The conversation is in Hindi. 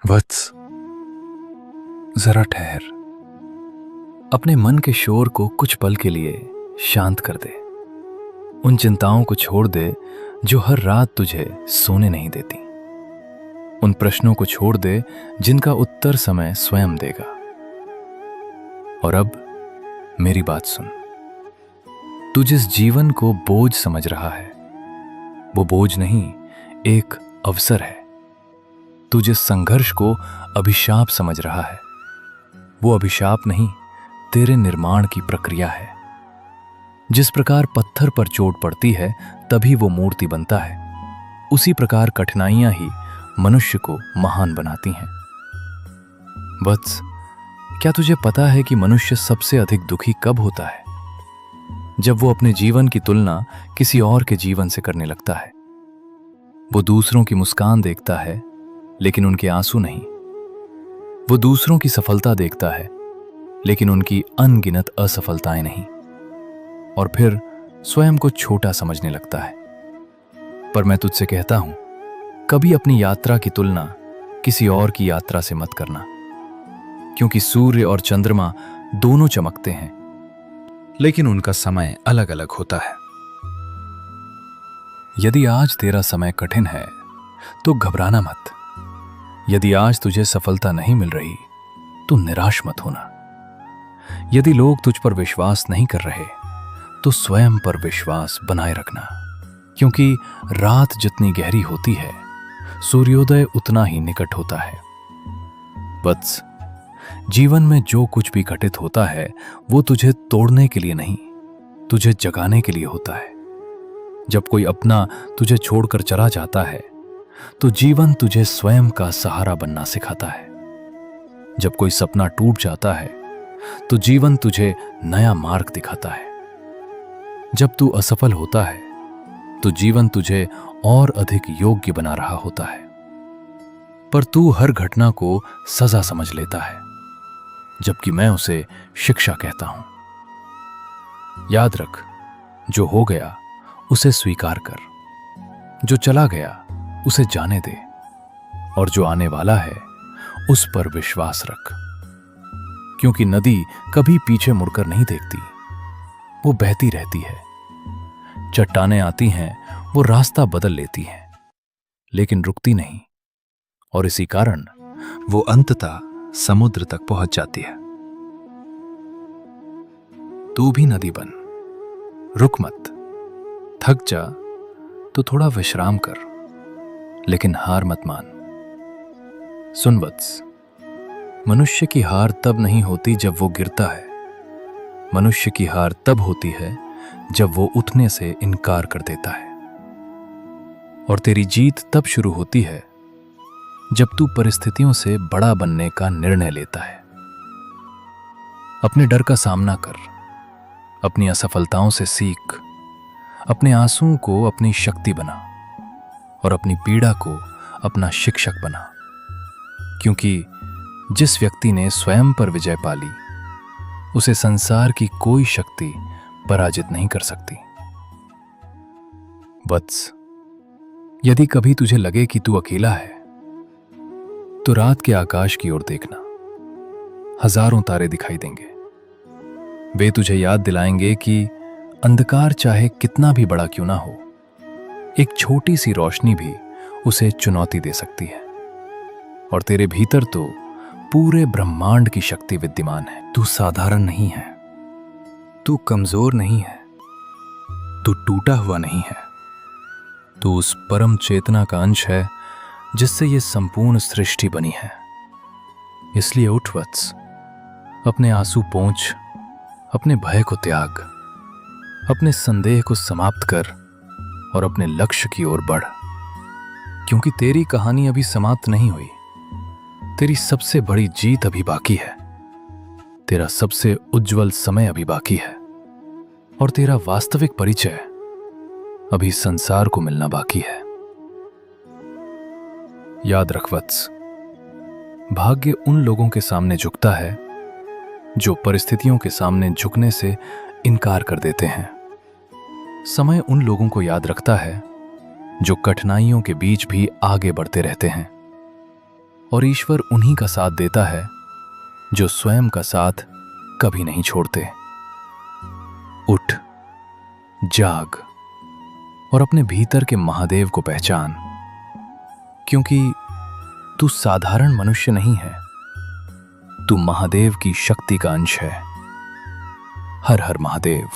वत्स, जरा ठहर। अपने मन के शोर को कुछ पल के लिए शांत कर दे। उन चिंताओं को छोड़ दे जो हर रात तुझे सोने नहीं देती। उन प्रश्नों को छोड़ दे जिनका उत्तर समय स्वयं देगा। और अब मेरी बात सुन। तू जिस जीवन को बोझ समझ रहा है, वो बोझ नहीं, एक अवसर है। तू जिस संघर्ष को अभिशाप समझ रहा है, वो अभिशाप नहीं, तेरे निर्माण की प्रक्रिया है। जिस प्रकार पत्थर पर चोट पड़ती है तभी वो मूर्ति बनता है, उसी प्रकार कठिनाइयां ही मनुष्य को महान बनाती हैं। वत्स, क्या तुझे पता है कि मनुष्य सबसे अधिक दुखी कब होता है? जब वो अपने जीवन की तुलना किसी और के जीवन से करने लगता है। वो दूसरों की मुस्कान देखता है लेकिन उनके आंसू नहीं। वो दूसरों की सफलता देखता है लेकिन उनकी अनगिनत असफलताएं नहीं। और फिर स्वयं को छोटा समझने लगता है। पर मैं तुझसे कहता हूं, कभी अपनी यात्रा की तुलना किसी और की यात्रा से मत करना, क्योंकि सूर्य और चंद्रमा दोनों चमकते हैं, लेकिन उनका समय अलग अलग होता है। यदि आज तेरा समय कठिन है तो घबराना मत। यदि आज तुझे सफलता नहीं मिल रही तो निराश मत होना। यदि लोग तुझ पर विश्वास नहीं कर रहे तो स्वयं पर विश्वास बनाए रखना, क्योंकि रात जितनी गहरी होती है सूर्योदय उतना ही निकट होता है। वत्स, जीवन में जो कुछ भी घटित होता है वो तुझे तोड़ने के लिए नहीं, तुझे जगाने के लिए होता है। जब कोई अपना तुझे छोड़कर चला जाता है तो जीवन तुझे स्वयं का सहारा बनना सिखाता है। जब कोई सपना टूट जाता है तो जीवन तुझे नया मार्ग दिखाता है। जब तू असफल होता है तो जीवन तुझे और अधिक योग्य बना रहा होता है। पर तू हर घटना को सजा समझ लेता है, जबकि मैं उसे शिक्षा कहता हूं। याद रख, जो हो गया उसे स्वीकार कर, जो चला गया उसे जाने दे, और जो आने वाला है उस पर विश्वास रख। क्योंकि नदी कभी पीछे मुड़कर नहीं देखती, वो बहती रहती है। चट्टानें आती हैं, वो रास्ता बदल लेती हैं, लेकिन रुकती नहीं, और इसी कारण वो अंततः समुद्र तक पहुंच जाती है। तू भी नदी बन, रुक मत। थक जा तो थोड़ा विश्राम कर, लेकिन हार मत मान। सुन वत्स, मनुष्य की हार तब नहीं होती जब वो गिरता है। मनुष्य की हार तब होती है जब वो उठने से इनकार कर देता है। और तेरी जीत तब शुरू होती है जब तू परिस्थितियों से बड़ा बनने का निर्णय लेता है। अपने डर का सामना कर, अपनी असफलताओं से सीख, अपने आंसुओं को अपनी शक्ति बना, और अपनी पीड़ा को अपना शिक्षक बना। क्योंकि जिस व्यक्ति ने स्वयं पर विजय पाली, उसे संसार की कोई शक्ति पराजित नहीं कर सकती। वत्स, यदि कभी तुझे लगे कि तू अकेला है, तो रात के आकाश की ओर देखना। हजारों तारे दिखाई देंगे। वे तुझे याद दिलाएंगे कि अंधकार चाहे कितना भी बड़ा क्यों ना हो, एक छोटी सी रोशनी भी उसे चुनौती दे सकती है। और तेरे भीतर तो पूरे ब्रह्मांड की शक्ति विद्यमान है। तू साधारण नहीं है, तू कमजोर नहीं है, तू टूटा हुआ नहीं है। तू उस परम चेतना का अंश है जिससे ये संपूर्ण सृष्टि बनी है। इसलिए उठ वत्स, अपने आंसू पोंछ, अपने भय को त्याग, अपने संदेह को समाप्त कर और अपने लक्ष्य की ओर बढ़। क्योंकि तेरी कहानी अभी समाप्त नहीं हुई। तेरी सबसे बड़ी जीत अभी बाकी है। तेरा सबसे उज्जवल समय अभी बाकी है। और तेरा वास्तविक परिचय अभी संसार को मिलना बाकी है। याद रख वत्स, भाग्य उन लोगों के सामने झुकता है जो परिस्थितियों के सामने झुकने से इनकार कर देते हैं। समय उन लोगों को याद रखता है जो कठिनाइयों के बीच भी आगे बढ़ते रहते हैं। और ईश्वर उन्हीं का साथ देता है जो स्वयं का साथ कभी नहीं छोड़ते। उठ, जाग और अपने भीतर के महादेव को पहचान, क्योंकि तू साधारण मनुष्य नहीं है, तू महादेव की शक्ति का अंश है। हर हर महादेव।